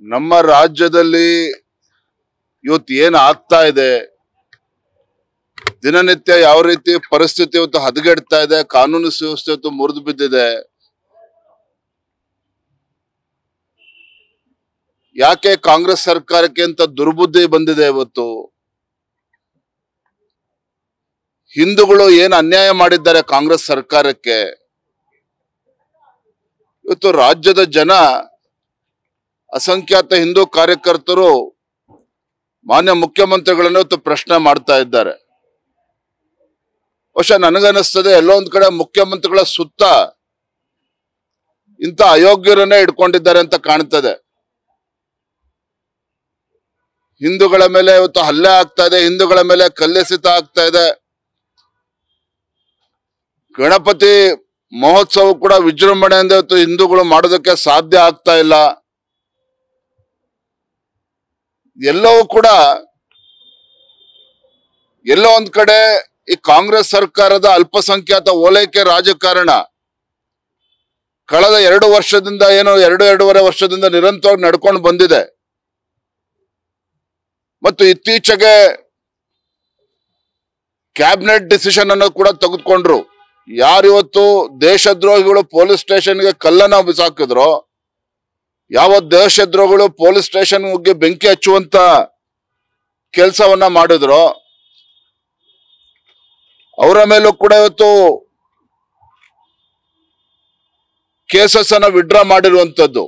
ನಮ್ಮ ರಾಜ್ಯದಲ್ಲಿ ಇವತ್ತು ಏನು ಆಗ್ತಾ ಇದೆ, ದಿನನಿತ್ಯ ಯಾವ ರೀತಿ ಪರಿಸ್ಥಿತಿ ಇವತ್ತು ಹದಗೆಡ್ತಾ ಇದೆ, ಕಾನೂನು ಸುವ್ಯವಸ್ಥೆ ಇವತ್ತು ಮುರಿದು ಬಿದ್ದಿದೆ. ಯಾಕೆ ಕಾಂಗ್ರೆಸ್ ಸರ್ಕಾರಕ್ಕೆ ಅಂತ ದುರ್ಬುದ್ಧಿ ಬಂದಿದೆ ಇವತ್ತು? ಹಿಂದೂಗಳು ಏನು ಅನ್ಯಾಯ ಮಾಡಿದ್ದಾರೆ ಕಾಂಗ್ರೆಸ್ ಸರ್ಕಾರಕ್ಕೆ? ಇವತ್ತು ರಾಜ್ಯದ ಜನ, ಅಸಂಖ್ಯಾತ ಹಿಂದೂ ಕಾರ್ಯಕರ್ತರು ಮಾನ್ಯ ಮುಖ್ಯಮಂತ್ರಿಗಳನ್ನು ಇವತ್ತು ಪ್ರಶ್ನೆ ಮಾಡ್ತಾ ಇದ್ದಾರೆ. ಬಹುಶಃ ನನಗನ್ನಿಸ್ತದೆ ಎಲ್ಲೋ ಒಂದ್ ಕಡೆ ಮುಖ್ಯಮಂತ್ರಿಗಳ ಸುತ್ತ ಇಂಥ ಅಯೋಗ್ಯರನ್ನೇ ಇಟ್ಕೊಂಡಿದ್ದಾರೆ ಅಂತ ಕಾಣ್ತದೆ. ಹಿಂದೂಗಳ ಮೇಲೆ ಇವತ್ತು ಹಲ್ಲೆ ಆಗ್ತಾ ಇದೆ, ಹಿಂದೂಗಳ ಮೇಲೆ ಕಲ್ಲೆಸೆತ ಆಗ್ತಾ ಇದೆ. ಗಣಪತಿ ಮಹೋತ್ಸವ ಕೂಡ ವಿಜೃಂಭಣೆಯಿಂದ ಇವತ್ತು ಹಿಂದೂಗಳು ಮಾಡೋದಕ್ಕೆ ಸಾಧ್ಯ ಆಗ್ತಾ ಇಲ್ಲ. ಎಲ್ಲವೂ ಕೂಡ ಎಲ್ಲೋ ಒಂದ್ ಕಡೆ ಈ ಕಾಂಗ್ರೆಸ್ ಸರ್ಕಾರದ ಅಲ್ಪಸಂಖ್ಯಾತ ಓಲೈಕೆ ರಾಜಕಾರಣ ಕಳೆದ 2 ವರ್ಷದಿಂದ ಎರಡೂವರೆ ವರ್ಷದಿಂದ ನಿರಂತರವಾಗಿ ನಡ್ಕೊಂಡು ಬಂದಿದೆ. ಮತ್ತು ಇತ್ತೀಚೆಗೆ ಕ್ಯಾಬಿನೆಟ್ ಡಿಸಿಷನ್ ಅನ್ನು ಕೂಡ ತೆಗೆದುಕೊಂಡ್ರು. ಯಾರಿವತ್ತು ದೇಶದ್ರೋಹಿಗಳು ಪೊಲೀಸ್ ಸ್ಟೇಷನ್ಗೆ ಕಲ್ಲನ್ನ ಬಿಸಾಕಿದ್ರು, ಯಾವ ದೇಶದ್ರೋಹಿಗಳು ಪೊಲೀಸ್ ಸ್ಟೇಷನ್ಗೆ ಬೆಂಕಿ ಹಚ್ಚುವಂತ ಕೆಲಸವನ್ನ ಮಾಡಿದ್ರು, ಅವರ ಮೇಲೂ ಕೂಡ ಇವತ್ತು ಕೇಸಸ್ ಅನ್ನ ವಿಡ್ರಾ ಮಾಡಿರುವಂತದ್ದು.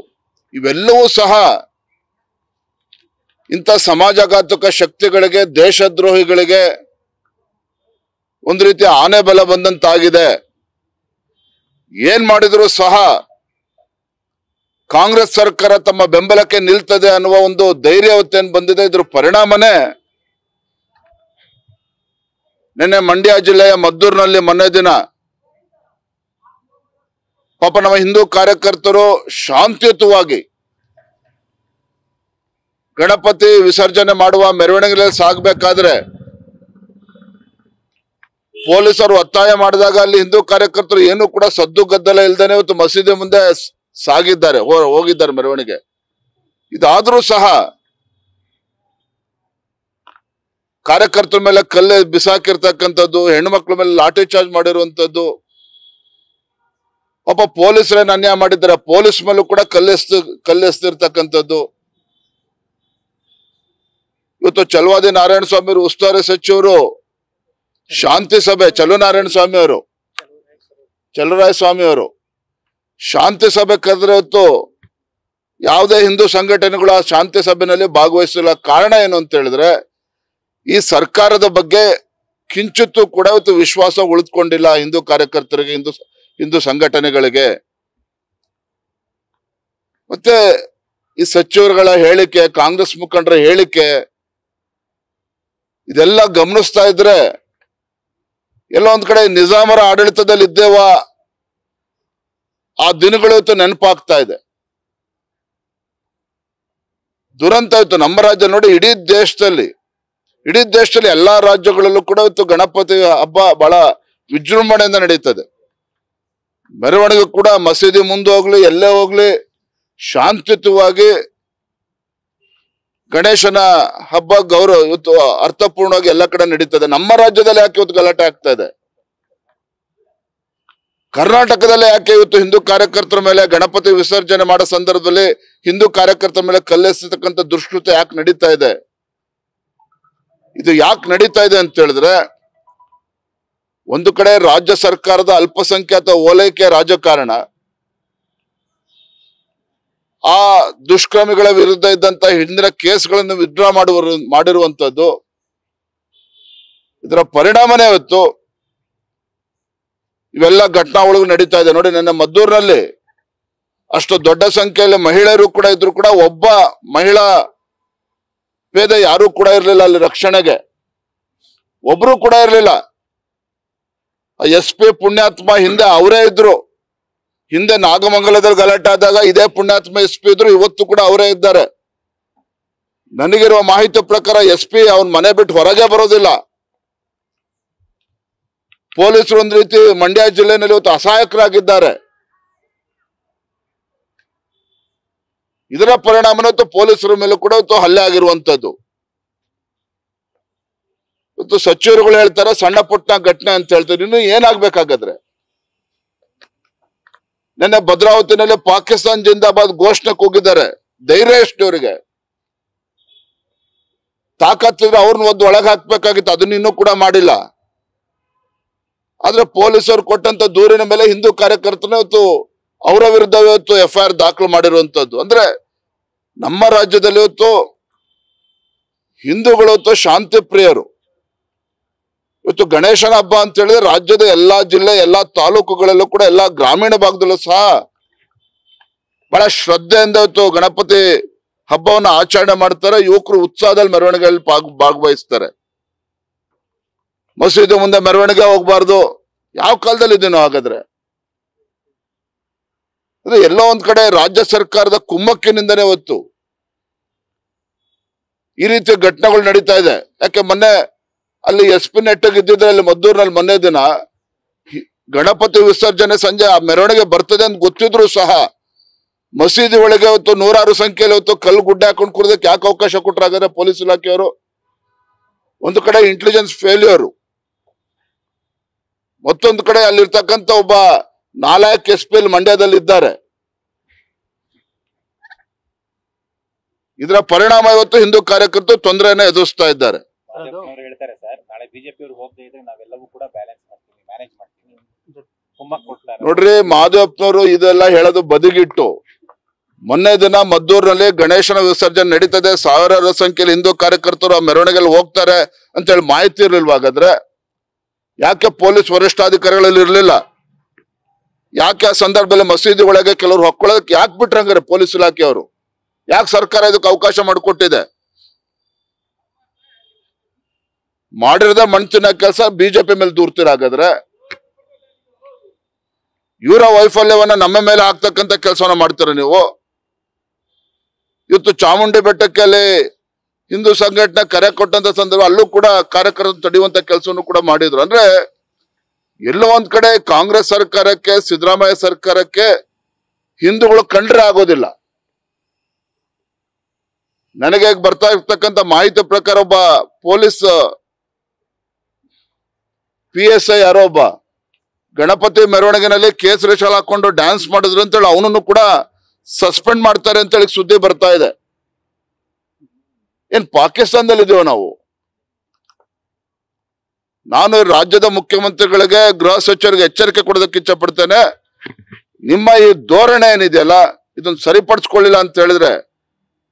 ಇವೆಲ್ಲವೂ ಸಹ ಇಂಥ ಸಮಾಜಘಾತಕ ಶಕ್ತಿಗಳಿಗೆ, ದೇಶದ್ರೋಹಿಗಳಿಗೆ ಒಂದು ರೀತಿ ಆನೆ ಬಲ ಬಂದಂತಾಗಿದೆ. ಏನ್ ಮಾಡಿದ್ರು ಸಹ ಕಾಂಗ್ರೆಸ್ ಸರ್ಕಾರ ತಮ್ಮ ಬೆಂಬಲಕ್ಕೆ ನಿಲ್ತದೆ ಅನ್ನುವ ಒಂದು ಧೈರ್ಯವತ್ತೇನು ಬಂದಿದೆ. ಇದ್ರ ಪರಿಣಾಮನೇ ನಿನ್ನೆ ಮಂಡ್ಯ ಜಿಲ್ಲೆಯ ಮದ್ದೂರಿನಲ್ಲಿ ಮೊನ್ನೆ ದಿನ ಪಾಪ ನಮ್ಮ ಹಿಂದೂ ಕಾರ್ಯಕರ್ತರು ಶಾಂತಿಯುತವಾಗಿ ಗಣಪತಿ ವಿಸರ್ಜನೆ ಮಾಡುವ ಮೆರವಣಿಗೆಯಲ್ಲಿ ಸಾಗಬೇಕಾದ್ರೆ ಪೊಲೀಸರು ಒತ್ತಾಯ ಮಾಡಿದಾಗ ಅಲ್ಲಿ ಹಿಂದೂ ಕಾರ್ಯಕರ್ತರು ಏನು ಕೂಡ ಸದ್ದು ಗದ್ದಲ ಇಲ್ದೇನೆ ಇವತ್ತು ಮಸೀದಿ ಮುಂದೆ ಸಾಗಿದ್ದಾರೆ, ಹೋಗಿದ್ದಾರೆ ಮೆರವಣಿಗೆ. ಇದಾದ್ರೂ ಸಹ ಕಾರ್ಯಕರ್ತರ ಮೇಲೆ ಕಲ್ಲೆ ಬಿಸಾಕಿರ್ತಕ್ಕಂಥದ್ದು, ಹೆಣ್ಮಕ್ಳ ಮೇಲೆ ಲಾಠಿ ಚಾರ್ಜ್ ಮಾಡಿರುವಂತದ್ದು, ಪಾಪ ಪೊಲೀಸರೇನು ಅನ್ಯಾಯ ಮಾಡಿದ್ದಾರೆ, ಪೊಲೀಸ್ ಮೇಲೂ ಕೂಡ ಕಲ್ಲೆಸ್ತಿರ್ತಕ್ಕಂಥದ್ದು. ಇವತ್ತು ಚಲವಾದಿ ನಾರಾಯಣ ಸ್ವಾಮಿ ಅವರು, ಉಸ್ತುವಾರಿ ಸಚಿವರು, ಶಾಂತಿ ಸಭೆ ಚಲುನಾರಾಯಣ ಸ್ವಾಮಿ ಅವರು, ಚಲುರಾಯ ಸ್ವಾಮಿ ಅವರು ಶಾಂತಿ ಸಭೆ ಕರೆದ್ರೆ ಇವತ್ತು ಯಾವುದೇ ಹಿಂದೂ ಸಂಘಟನೆಗಳು ಆ ಶಾಂತಿ ಸಭೆಯಲ್ಲಿ ಭಾಗವಹಿಸಿಲ್ಲ. ಕಾರಣ ಏನು ಅಂತ ಹೇಳಿದ್ರೆ ಈ ಸರ್ಕಾರದ ಬಗ್ಗೆ ಕಿಂಚಿತ್ತೂ ಕೂಡ ಇವತ್ತು ವಿಶ್ವಾಸ ಉಳಿದುಕೊಂಡಿಲ್ಲ ಹಿಂದೂ ಕಾರ್ಯಕರ್ತರಿಗೆ, ಹಿಂದೂ ಸಂಘಟನೆಗಳಿಗೆ. ಮತ್ತೆ ಈ ಸಚಿವರುಗಳ ಹೇಳಿಕೆ, ಕಾಂಗ್ರೆಸ್ ಮುಖಂಡರ ಹೇಳಿಕೆ ಇದೆಲ್ಲ ಗಮನಿಸ್ತಾ ಇದ್ರೆ ಎಲ್ಲೋ ಒಂದ್ ಕಡೆ ನಿಜಾಮರ ಆಡಳಿತದಲ್ಲಿ ಇದ್ದೇವ ಆ ದಿನಗಳು ಇವತ್ತು ನೆನಪಾಗ್ತಾ ಇದೆ. ದುರಂತ ಇತ್ತು ನಮ್ಮ ರಾಜ್ಯ ನೋಡಿ. ಇಡೀ ದೇಶದಲ್ಲಿ ಎಲ್ಲಾ ರಾಜ್ಯಗಳಲ್ಲೂ ಕೂಡ ಇವತ್ತು ಗಣಪತಿ ಹಬ್ಬ ಬಹಳ ವಿಜೃಂಭಣೆಯಿಂದ ನಡೀತದೆ. ಮೆರವಣಿಗೆ ಕೂಡ ಮಸೀದಿ ಮುಂದೆ ಹೋಗ್ಲಿ, ಎಲ್ಲೇ ಹೋಗ್ಲಿ, ಶಾಂತಿಯುತವಾಗಿ ಗಣೇಶನ ಹಬ್ಬ ಗೌರವ ಇವತ್ತು ಅರ್ಥಪೂರ್ಣವಾಗಿ ಎಲ್ಲ ಕಡೆ ನಡೀತದೆ. ನಮ್ಮ ರಾಜ್ಯದಲ್ಲಿ ಯಾಕೆ ಇವತ್ತು ಗಲಾಟೆ ಆಗ್ತಾ ಇದೆ? ಕರ್ನಾಟಕದಲ್ಲೇ ಯಾಕೆ ಇವತ್ತು ಹಿಂದೂ ಕಾರ್ಯಕರ್ತರ ಮೇಲೆ ಗಣಪತಿ ವಿಸರ್ಜನೆ ಮಾಡೋ ಸಂದರ್ಭದಲ್ಲಿ ಹಿಂದೂ ಕಾರ್ಯಕರ್ತರ ಮೇಲೆ ಕಲ್ಲೆಸತಕ್ಕಂಥ ದುಷ್ಕೃತ್ಯ ಯಾಕೆ ನಡೀತಾ ಇದೆ? ಇದು ಯಾಕೆ ನಡೀತಾ ಇದೆ ಅಂತ ಹೇಳಿದ್ರೆ, ಒಂದು ಕಡೆ ರಾಜ್ಯ ಸರ್ಕಾರದ ಅಲ್ಪಸಂಖ್ಯಾತ ಓಲೈಕೆ ರಾಜಕಾರಣ, ಆ ದುಷ್ಕರ್ಮಿಗಳ ವಿರುದ್ಧ ಇದ್ದಂತ ಹಿಂದಿನ ಕೇಸ್ಗಳನ್ನು ವಿಡ್ರಾ ಮಾಡಿರುವಂತದ್ದು. ಇದರ ಪರಿಣಾಮನೇ ಇವತ್ತು ಇವೆಲ್ಲ ಘಟನಾವಳಿಗಳು ನಡೀತಾ ಇದೆ. ನೋಡಿ, ನನ್ನ ಮದ್ದೂರಿನಲ್ಲಿ ಅಷ್ಟು ದೊಡ್ಡ ಸಂಖ್ಯೆಯಲ್ಲಿ ಮಹಿಳೆಯರು ಕೂಡ ಇದ್ರು ಕೂಡ ಒಬ್ಬ ಮಹಿಳಾ ಪೇದೆ ಯಾರು ಕೂಡ ಇರಲಿಲ್ಲ ಅಲ್ಲಿ ರಕ್ಷಣೆಗೆ, ಒಬ್ರು ಕೂಡ ಇರಲಿಲ್ಲ. SP ಪುಣ್ಯಾತ್ಮ ಹಿಂದೆ ಅವರೇ ಇದ್ರು. ಹಿಂದೆ ನಾಗಮಂಗಲದಲ್ಲಿ ಗಲಾಟೆ ಆದಾಗ ಇದೇ ಪುಣ್ಯಾತ್ಮ SP ಇದ್ರು, ಇವತ್ತು ಕೂಡ ಅವರೇ ಇದ್ದಾರೆ. ನನಗಿರುವ ಮಾಹಿತಿ ಪ್ರಕಾರ SP ಅವನ್ ಮನೆ ಬಿಟ್ಟು ಹೊರಗೆ ಬರೋದಿಲ್ಲ. ಪೊಲೀಸರು ಒಂದ್ ರೀತಿ ಮಂಡ್ಯ ಜಿಲ್ಲೆಯಲ್ಲಿ ಇವತ್ತು ಅಸಹಾಯಕರಾಗಿದ್ದಾರೆ. ಇದರ ಪರಿಣಾಮ ಪೊಲೀಸರ ಮೇಲೂ ಕೂಡ ಹಲ್ಲೆ ಆಗಿರುವಂತದ್ದು. ಇವತ್ತು ಸಚಿವರುಗಳು ಹೇಳ್ತಾರೆ ಸಣ್ಣ ಪುಟ್ಟ ಘಟನೆ ಅಂತ ಹೇಳ್ತಾರೆ. ಇನ್ನು ಏನಾಗ್ಬೇಕಾಗಾದ್ರೆ? ನಿನ್ನೆ ಭದ್ರಾವತಿನಲ್ಲಿ ಪಾಕಿಸ್ತಾನ್ ಜಿಂದಾಬಾದ್ ಘೋಷಣೆ ಕೂಗಿದ್ದಾರೆ. ಧೈರ್ಯ ಎಷ್ಟು ಇವರಿಗೆ? ತಾಕತ್ತಿದ್ರೆ ಅವ್ರನ್ನ ಒಳಗೆ ಹಾಕ್ಬೇಕಾಗಿತ್ತು, ಅದನ್ನ ಇನ್ನೂ ಕೂಡ ಮಾಡಿಲ್ಲ. ಆದ್ರೆ ಪೊಲೀಸರು ಕೊಟ್ಟಂತ ದೂರಿನ ಮೇಲೆ ಹಿಂದೂ ಕಾರ್ಯಕರ್ತನ ಇವತ್ತು ಅವರ ವಿರುದ್ಧ ಇವತ್ತು FIR ದಾಖಲು ಮಾಡಿರುವಂತದ್ದು. ಅಂದ್ರೆ ನಮ್ಮ ರಾಜ್ಯದಲ್ಲಿ ಇವತ್ತು ಹಿಂದೂಗಳು ಶಾಂತಿ ಪ್ರಿಯರು. ಇವತ್ತು ಗಣೇಶನ ಹಬ್ಬ ಅಂತ ಹೇಳಿದ್ರೆ ರಾಜ್ಯದ ಎಲ್ಲಾ ಜಿಲ್ಲೆ, ಎಲ್ಲಾ ತಾಲೂಕುಗಳಲ್ಲೂ ಕೂಡ, ಎಲ್ಲಾ ಗ್ರಾಮೀಣ ಭಾಗದಲ್ಲೂ ಸಹ ಬಹಳ ಶ್ರದ್ಧೆಯಿಂದ ಇವತ್ತು ಗಣಪತಿ ಹಬ್ಬವನ್ನ ಆಚರಣೆ ಮಾಡ್ತಾರೆ. ಯುವಕರು ಉತ್ಸಾಹದಲ್ಲಿ ಮೆರವಣಿಗೆಯಲ್ಲಿ ಭಾಗವಹಿಸ್ತಾರೆ. ಮಸೀದಿ ಮುಂದೆ ಮೆರವಣಿಗೆ ಹೋಗ್ಬಾರ್ದು, ಯಾವ ಕಾಲದಲ್ಲಿ ಇದೀನೋ ಹಾಗಾದ್ರೆ? ಅಂದ್ರೆ ಎಲ್ಲೋ ಒಂದ್ ಕಡೆ ರಾಜ್ಯ ಸರ್ಕಾರದ ಕುಮ್ಮಕ್ಕಿನಿಂದನೇ ಇವತ್ತು ಈ ರೀತಿ ಘಟನೆಗಳು ನಡೀತಾ ಇದೆ. ಯಾಕೆ ಮೊನ್ನೆ ಅಲ್ಲಿ SP ನೆಟ್ಟಗೆ ಇದ್ದಿದ್ರೆ ಅಲ್ಲಿ ಮದ್ದೂರಿನಲ್ಲಿ ಮೊನ್ನೆ ದಿನ ಗಣಪತಿ ವಿಸರ್ಜನೆ ಸಂಜೆ ಆ ಮೆರವಣಿಗೆ ಬರ್ತದೆ ಅಂತ ಗೊತ್ತಿದ್ರು ಸಹ ಮಸೀದಿ ಒಳಗೆ ಇವತ್ತು ನೂರಾರು ಸಂಖ್ಯೆಯಲ್ಲಿ ಇವತ್ತು ಕಲ್ಲು ಗುಡ್ಡೆ ಹಾಕೊಂಡು ಕುಡ್ದಕ್ಕೆ ಯಾಕೆ ಅವಕಾಶ ಕೊಟ್ಟರಾಗಾದ್ರೆ ಪೊಲೀಸ್ ಇಲಾಖೆಯವರು? ಒಂದು ಕಡೆ ಇಂಟೆಲಿಜೆನ್ಸ್ ಫೇಲ್ಯೂರು, ಮತ್ತೊಂದು ಕಡೆ ಅಲ್ಲಿರ್ತಕ್ಕಂಥ ಒಬ್ಬ ನಾಲಾಯಕ್ SP ಮಂಡ್ಯದಲ್ಲಿ ಇದ್ದಾರೆ. ಇದರ ಪರಿಣಾಮ ಇವತ್ತು ಹಿಂದೂ ಕಾರ್ಯಕರ್ತರು ತೊಂದರೆಯನ್ನು ಎದುರಿಸ್ತಾ ಇದ್ದಾರೆ. ಹೇಳ್ತಾರೆ ಸರ್, ನಾಳೆ ಬಿಜೆಪಿ ಅವರು ಹೋಗದೆ ಇದ್ರೆ ನಾವೆಲ್ಲವೂ ಕೂಡ ಬ್ಯಾಲೆನ್ಸ್ ಮಾಡ್ತೀವಿ, ಮ್ಯಾನೇಜ್ ಮಾಡ್ತೀವಿ. ನೋಡ್ರಿ, ಮಹದೇವಪ್ಪನವರು ಇದೆಲ್ಲ ಹೇಳೋದು ಬದಿಗಿಟ್ಟು ಮೊನ್ನೆ ದಿನ ಮದ್ದೂರಿನಲ್ಲಿ ಗಣೇಶನ ವಿಸರ್ಜನೆ ನಡೀತದೆ, ಸಾವಿರಾರು ಸಂಖ್ಯೆಯಲ್ಲಿ ಹಿಂದೂ ಕಾರ್ಯಕರ್ತರು ಆ ಮೆರವಣಿಗೆಯಲ್ಲಿ ಹೋಗ್ತಾರೆ ಅಂತ ಹೇಳಿ ಮಾಹಿತಿ ಇರ್ಲಿಲ್ವಾ? ಹಾಗಾದ್ರೆ ಯಾಕೆ ಪೊಲೀಸ್ ವರಿಷ್ಠಾಧಿಕಾರಿಗಳಲ್ಲಿ ಇರ್ಲಿಲ್ಲ? ಯಾಕೆ ಆ ಸಂದರ್ಭದಲ್ಲಿ ಮಸೀದಿ ಒಳಗೆ ಕೆಲವರು ಹೊಕ್ಕೊಳ್ಳೋದಕ್ಕೆ ಯಾಕೆ ಬಿಟ್ರಂಗಾರೆ ಪೊಲೀಸ್ ಇಲಾಖೆಯವರು? ಯಾಕೆ ಸರ್ಕಾರ ಇದಕ್ಕೆ ಅವಕಾಶ ಮಾಡಿಕೊಟ್ಟಿದೆ? ಮಾಡಿರದ ಮಣ್ತಿನ ಕೆಲಸ ಬಿಜೆಪಿ ಮೇಲೆ ದೂರ್ತೀರ. ಹಾಗಾದ್ರೆ ಇವರ ವೈಫಲ್ಯವನ್ನ ನಮ್ಮ ಮೇಲೆ ಹಾಕ್ತಕ್ಕಂಥ ಕೆಲಸವನ್ನ ಮಾಡ್ತೀರ ನೀವು. ಇವತ್ತು ಚಾಮುಂಡಿ ಬೆಟ್ಟಕ್ಕೆ ಅಲ್ಲಿ ಹಿಂದೂ ಸಂಘಟನೆ ಕರೆ ಕೊಟ್ಟಂತ ಸಂದರ್ಭ ಅಲ್ಲೂ ಕೂಡ ಕಾರ್ಯಕರ್ತರು ತಡೆಯುವಂತ ಕೆಲಸವನ್ನು ಕೂಡ ಮಾಡಿದ್ರು. ಅಂದ್ರೆ ಎಲ್ಲೋ ಒಂದ್ ಕಡೆ ಕಾಂಗ್ರೆಸ್ ಸರ್ಕಾರಕ್ಕೆ, ಸಿದ್ದರಾಮಯ್ಯ ಸರ್ಕಾರಕ್ಕೆ ಹಿಂದೂಗಳು ಕಂಡ್ರೆ ಆಗೋದಿಲ್ಲ. ನನಗೆ ಬರ್ತಾ ಇರ್ತಕ್ಕಂಥ ಮಾಹಿತಿ ಪ್ರಕಾರ ಒಬ್ಬ ಪೊಲೀಸ್ PSI ಯಾರೋ ಒಬ್ಬ ಗಣಪತಿ ಮೆರವಣಿಗೆನಲ್ಲಿ ಕೇಸರಿ ಶಾಲ್ ಹಾಕೊಂಡು ಡ್ಯಾನ್ಸ್ ಮಾಡಿದ್ರು ಅಂತೇಳಿ ಅವನನ್ನು ಕೂಡ ಸಸ್ಪೆಂಡ್ ಮಾಡ್ತಾರೆ ಅಂತೇಳಿ ಸುದ್ದಿ ಬರ್ತಾ ಇದೆ. ಏನ್ ಪಾಕಿಸ್ತಾನದಲ್ಲಿ ಇದೀವ ನಾವು? ನಾನು ರಾಜ್ಯದ ಮುಖ್ಯಮಂತ್ರಿಗಳಿಗೆ, ಗೃಹ ಸಚಿವರಿಗೆ ಎಚ್ಚರಿಕೆ ಕೊಡೋದಕ್ಕೆ ಇಚ್ಛೆ ಪಡ್ತೇನೆ. ನಿಮ್ಮ ಈ ಧೋರಣೆ ಏನಿದೆಯಲ್ಲ, ಇದನ್ನ ಸರಿಪಡಿಸ್ಕೊಳ್ಳಿಲ್ಲ ಅಂತ ಹೇಳಿದ್ರೆ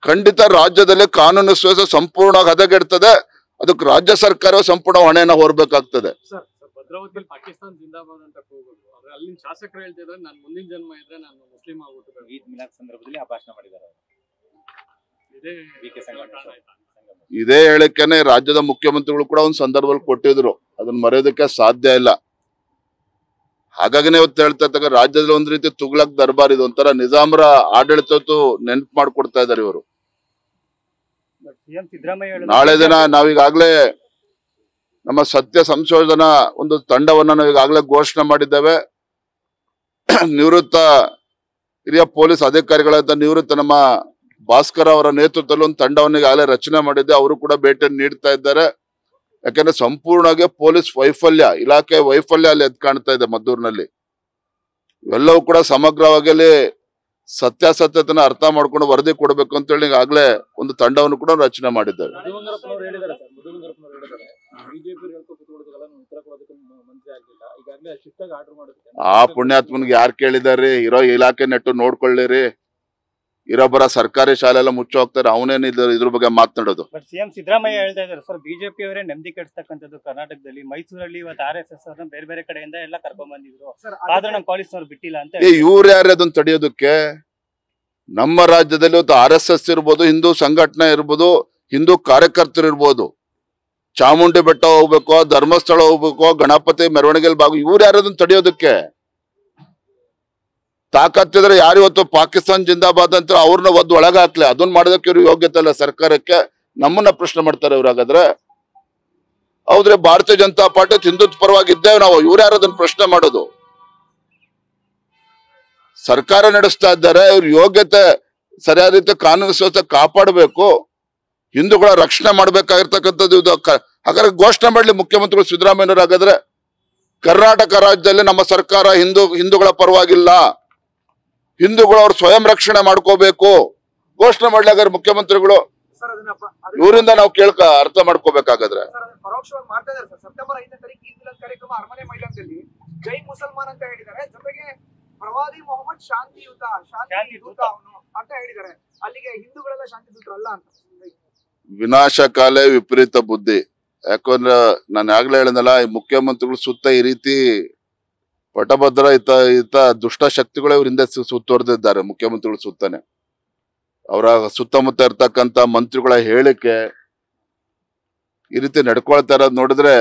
ಖಂಡಿತ ರಾಜ್ಯದಲ್ಲಿ ಕಾನೂನು ಸುವ್ಯವಸ್ಥೆ ಸಂಪೂರ್ಣ ಹದಗೆಡ್ತದೆ. ಅದಕ್ಕೆ ರಾಜ್ಯ ಸರ್ಕಾರ ಸಂಪೂರ್ಣ ಹೊಣೆಯನ್ನ ಹೊರಬೇಕಾಗ್ತದೆ. ಭದ್ರಾವತಿಯಲ್ಲಿ ಪಾಕಿಸ್ತಾನ ಜಿಂದಾಬಾದ್ ಅಂತ ಕೂಗೋದು, ಆದ್ರೆ ಅಲ್ಲಿನ ಶಾಸಕರು ಹೇಳ್ತಿದ್ರೆ ನಾನು ಮುಂದಿನ ಜನ್ಮ ಇದ್ರೆ ನಾನು ಮುಸ್ಲಿಂ ಆಗ್ಬಿಟ್ಟು ಈದ್ ಮಿಲಾದ್ ಸಂದರ್ಭದಲ್ಲಿ ಆ ಭಾಷಣ ಮಾಡಿದ್ದಾರೆ. ಇದೇ ಹೇಳಿಕೆನೆ ರಾಜ್ಯದ ಮುಖ್ಯಮಂತ್ರಿಗಳು ಕೂಡ ಒಂದು ಸಂದರ್ಭದಲ್ಲಿ ಕೊಟ್ಟಿದ್ರು. ಅದನ್ನ ಮರೆಯೋದಕ್ಕೆ ಸಾಧ್ಯ ಇಲ್ಲ. ಹಾಗಾಗಿನೇ ಇವತ್ತು ಹೇಳ್ತಾ ಇದ್ದಾಗ ರಾಜ್ಯದಲ್ಲಿ ಒಂದ್ ರೀತಿ ತುಗ್ಲಕ್ ದರ್ಬಾರ್, ಇದು ಒಂಥರ ನಿಜಾಮರ ಆಡಳಿತ ನೆನ್ಪು ಮಾಡ್ಕೊಡ್ತಾ ಇದ್ದಾರೆ ಇವರು. ನಾಳೆ ದಿನ ನಾವೀಗಾಗ್ಲೇ ನಮ್ಮ ಸತ್ಯ ಸಂಶೋಧನಾ ಒಂದು ತಂಡವನ್ನ ನಾವೀಗಾಗ್ಲೇ ಘೋಷಣೆ ಮಾಡಿದ್ದೇವೆ. ನಿವೃತ್ತ ಹಿರಿಯ ಪೊಲೀಸ್ ಅಧಿಕಾರಿಗಳಾದ ನಿವೃತ್ತ ನಮ್ಮ ಭಾಸ್ಕರ್ ಅವರ ನೇತೃತ್ವದಲ್ಲಿ ಒಂದು ತಂಡವನ್ನು ಈಗಾಗಲೇ ರಚನೆ ಮಾಡಿದ್ದೆ. ಅವರು ಕೂಡ ಭೇಟಿಯನ್ನು ನೀಡ್ತಾ ಇದ್ದಾರೆ. ಯಾಕಂದ್ರೆ ಸಂಪೂರ್ಣವಾಗಿ ಪೊಲೀಸ್ ವೈಫಲ್ಯ, ಇಲಾಖೆ ವೈಫಲ್ಯ ಅಲ್ಲಿ ಎದ್ದು ಕಾಣ್ತಾ ಇದೆ ಮದ್ದೂರಿನಲ್ಲಿ. ಇವೆಲ್ಲವೂ ಕೂಡ ಸಮಗ್ರವಾಗಿ ಅಲ್ಲಿ ಸತ್ಯಾಸತ್ಯತೆನ ಅರ್ಥ ಮಾಡ್ಕೊಂಡು ವರದಿ ಕೊಡಬೇಕು ಅಂತ ಹೇಳಿ ಈಗಾಗಲೇ ಒಂದು ತಂಡವನ್ನು ಕೂಡ ರಚನೆ ಮಾಡಿದ್ದೇವೆ. ಆ ಪುಣ್ಯಾತ್ಮನ್ಗೆ ಯಾರು ಕೇಳಿದಾರ್ರಿ? ಇರೋ ಇಲಾಖೆ ನೆಟ್ಟು ನೋಡ್ಕೊಳ್ಳಿರಿ. ಇರೊಬ್ಬರ ಸರ್ಕಾರಿ ಶಾಲೆ ಎಲ್ಲ ಮುಚ್ಚ ಹೋಗ್ತಾರೆ, ಅವನೇನು ಇದ್ರ ಬಗ್ಗೆ ಮಾತನಾಡೋದು? ಸಿಎಂ ಸಿದ್ದರಾಮಯ್ಯ ಹೇಳ್ತಾ ಇದ್ದಾರೆ ಸರ್, ಬಿಜೆಪಿ ಅವರೇ ನೆಮ್ಮದಿ ಕೆಡಿಸ್ತಕ್ಕಂಥದ್ದು ಕರ್ನಾಟಕದಲ್ಲಿ. ಮೈಸೂರಲ್ಲಿ ಇವತ್ತು RSS ಅವ್ರನ್ನ ಬೇರೆ ಬೇರೆ ಕಡೆಯಿಂದ ಎಲ್ಲ ಕರ್ಕೊಂಡ್ ಬಂದಿದ್ರು, ಆದ್ರೆ ನಮ್ಮ ಪೊಲೀಸ್ನವ್ರು ಬಿಟ್ಟಿಲ್ಲ ಅಂತ. ಇವ್ರು ಯಾರು ಅದನ್ನ ತಡೆಯೋದಕ್ಕೆ? ನಮ್ಮ ರಾಜ್ಯದಲ್ಲಿ ಇವತ್ತು RSS ಇರ್ಬೋದು, ಹಿಂದೂ ಸಂಘಟನೆ ಇರ್ಬೋದು, ಹಿಂದೂ ಕಾರ್ಯಕರ್ತರು ಇರ್ಬೋದು, ಚಾಮುಂಡಿ ಬೆಟ್ಟ ಹೋಗ್ಬೇಕು, ಧರ್ಮಸ್ಥಳ ಹೋಗ್ಬೇಕು, ಗಣಪತಿ ಮೆರವಣಿಗೆಯಲ್ಲಿ ಭಾಗ, ಇವ್ರು ಯಾರು ಅದನ್ನ ತಡೆಯೋದಕ್ಕೆ? ತಾಕತ್ತಿದ್ರೆ ಯಾರು ಇವತ್ತು ಪಾಕಿಸ್ತಾನ್ ಜಿಂದಾಬಾದ್ ಅಂತ ಅವ್ರನ್ನ ಒಳಗ ಹಾಕ್ಲಿ, ಅದನ್ನ ಮಾಡೋದಕ್ಕೆ ಇವ್ರು ಯೋಗ್ಯತೆ ಇಲ್ಲ ಸರ್ಕಾರಕ್ಕೆ. ನಮ್ಮನ್ನ ಪ್ರಶ್ನೆ ಮಾಡ್ತಾರೆ ಇವ್ರು. ಹಾಗಾದ್ರೆ ಹೌದ್ರೆ ಭಾರತೀಯ ಜನತಾ ಪಾರ್ಟಿ ಹಿಂದುತ್ವ ಪರವಾಗಿ ಇದ್ದೇವೆ ನಾವು, ಇವ್ರು ಯಾರು ಅದನ್ನ ಪ್ರಶ್ನೆ ಮಾಡೋದು? ಸರ್ಕಾರ ನಡೆಸ್ತಾ ಇದ್ದಾರೆ, ಇವ್ರ ಯೋಗ್ಯತೆ ಸರಿಯಾದ ರೀತಿ ಕಾನೂನು ಸುವ್ಯವಸ್ಥೆ ಕಾಪಾಡಬೇಕು, ಹಿಂದೂಗಳ ರಕ್ಷಣೆ ಮಾಡ್ಬೇಕಾಗಿರ್ತಕ್ಕಂಥದ್ದು ಇದು. ಹಾಗಾದ್ರೆ ಘೋಷಣೆ ಮಾಡ್ಲಿ ಮುಖ್ಯಮಂತ್ರಿಗಳು ಸಿದ್ದರಾಮಯ್ಯನವರು. ಹಾಗಾದ್ರೆ ಕರ್ನಾಟಕ ರಾಜ್ಯದಲ್ಲಿ ನಮ್ಮ ಸರ್ಕಾರ ಹಿಂದೂಗಳ ಪರವಾಗಿಲ್ಲ, ಹಿಂದೂಗಳು ಅವ್ರು ಸ್ವಯಂ ರಕ್ಷಣೆ ಮಾಡ್ಕೋಬೇಕು ಘೋಷಣೆ ಮಾಡ್ಲಿ. ಹಾಗಾದ್ರೆ ಮುಖ್ಯಮಂತ್ರಿಗಳು ಇವರಿಂದ ನಾವು ಅರ್ಥ ಮಾಡ್ಕೋಬೇಕಾಗಾದ್ರೆ ಪರೋಕ್ಷವಾಗಿ ಮಾಡ್ತಾ ಇದ್ದಾರೆ ಸರ್. ಸೆಪ್ಟೆಂಬರ್ 5ನೇ ತಾರೀಕು ಈದ್ ಮಿಲಾದ್ ಕಾರ್ಯಕ್ರಮ ಅರಮನೆ ಮೈದಾನದಲ್ಲಿ ಜೈ ಮುಸಲ್ಮಾನ್ ಅಂತ ಹೇಳಿದ್ದಾರೆ, ಜೊತೆಗೆ ಪ್ರವಾದಿ ಮೊಹಮ್ಮದ್ ಶಾಂತಿಯುತ ಅವನು ಅಂತ ಹೇಳಿದ್ದಾರೆ. ಅಲ್ಲಿಗೆ ಹಿಂದೂಗಳೆಲ್ಲ ಶಾಂತಿ ದೂತರಲ್ಲ ಅಂತ. ವಿನಾಶಕಾಲೇ ವಿಪರೀತ ಬುದ್ಧಿ. ಯಾಕಂದ್ರೆ ನಾನು ಆಗ್ಲೇ ಹೇಳಿದ್ನಲ್ಲ, ಈ ಮುಖ್ಯಮಂತ್ರಿಗಳು ಸುತ್ತ ಈ ರೀತಿ ಪಟಭದ್ರ ಇತ ದುಷ್ಟ ಶಕ್ತಿಗಳು ಇವ್ರ ಹಿಂದೆ ಸುತ್ತುವರೆದಿದ್ದಾರೆ. ಮುಖ್ಯಮಂತ್ರಿಗಳು ಸುತ್ತಾನೆ ಅವರ ಸುತ್ತಮುತ್ತ ಇರ್ತಕ್ಕಂಥ ಮಂತ್ರಿಗಳ ಹೇಳಿಕೆ ಈ ರೀತಿ ನಡ್ಕೊಳ್ತಾ ಇರೋದು ನೋಡಿದ್ರೆ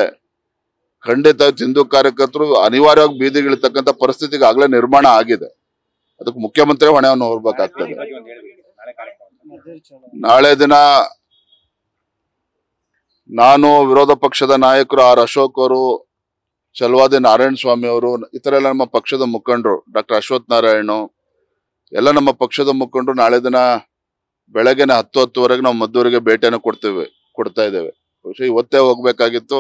ಖಂಡಿತ ಹಿಂದೂ ಕಾರ್ಯಕರ್ತರು ಅನಿವಾರ್ಯವಾಗಿ ಬೀದಿಗಿಳಿತಕ್ಕಂಥ ಪರಿಸ್ಥಿತಿಗೆ ಆಗ್ಲೇ ನಿರ್ಮಾಣ ಆಗಿದೆ. ಅದಕ್ಕೆ ಮುಖ್ಯಮಂತ್ರಿ ಹೊಣೆಯನ್ನು ಹೊರಬೇಕಾಗ್ತದೆ. ನಾಳೆ ದಿನ ನಾನು, ವಿರೋಧ ಪಕ್ಷದ ನಾಯಕರು ಆರ್ ಅಶೋಕ್ ಅವರು, ಚಲವಾದಿ ನಾರಾಯಣ ಸ್ವಾಮಿ ಅವರು, ಇತರ ಎಲ್ಲ ನಮ್ಮ ಪಕ್ಷದ ಮುಖಂಡರು, ಡಾಕ್ಟರ್ ಅಶ್ವಥ್ ನಾರಾಯಣ, ಎಲ್ಲ ನಮ್ಮ ಪಕ್ಷದ ಮುಖಂಡರು ನಾಳೆ ದಿನ ಬೆಳಗ್ಗೆನೆ 10:10ವರೆಗೆ ನಾವು ಮದ್ದೂರಿಗೆ ಭೇಟಿಯನ್ನು ಕೊಡ್ತಾ ಇದ್ದೇವೆ. ಬಹುಶಃ ಇವತ್ತೇ ಹೋಗ್ಬೇಕಾಗಿತ್ತು,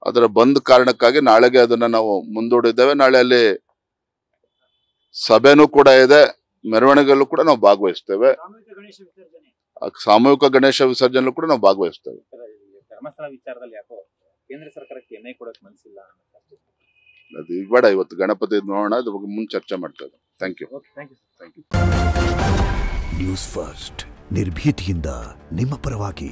ಅದರ ಬಂದ್ ಕಾರಣಕ್ಕಾಗಿ ನಾಳೆಗೆ ಅದನ್ನ ನಾವು ಮುಂದೂಡಿದ್ದೇವೆ. ನಾಳೆ ಅಲ್ಲಿ ಸಭೆನೂ ಕೂಡ ಇದೆ, ಮೆರವಣಿಗೆಯಲ್ಲೂ ಕೂಡ ನಾವು ಭಾಗವಹಿಸ್ತೇವೆ. ಸಾಮೂಹಿಕ ಗಣೇಶ ವಿಸರ್ಜನೆಯಲ್ಲೂ ಕೂಡ ನಾವು ಭಾಗವಹಿಸ್ತೇವೆ. ಧರ್ಮಸ್ಥಳ ವಿಚಾರದಲ್ಲಿ ಯಾಕೋ ಕೇಂದ್ರ ಸರ್ಕಾರಕ್ಕೆ ಎಣ್ಣೆ ಕೊಡಕ್ ಮನಸ್ಸಿಲ್ಲ. ಅದು ಈಗ ಬೇಡ, ಇವತ್ತು ಗಣಪತಿ ನೋಡೋಣ, ಅದ್ರ ಬಗ್ಗೆ ಮುಂದೆ ಚರ್ಚೆ ಮಾಡ್ತಾ ಇದ್ದೇವೆ. Thank you. ನ್ಯೂಸ್ ಫಸ್ಟ್, ನಿರ್ಭೀತಿಯಿಂದ ನಿಮ್ಮ ಪರವಾಗಿ.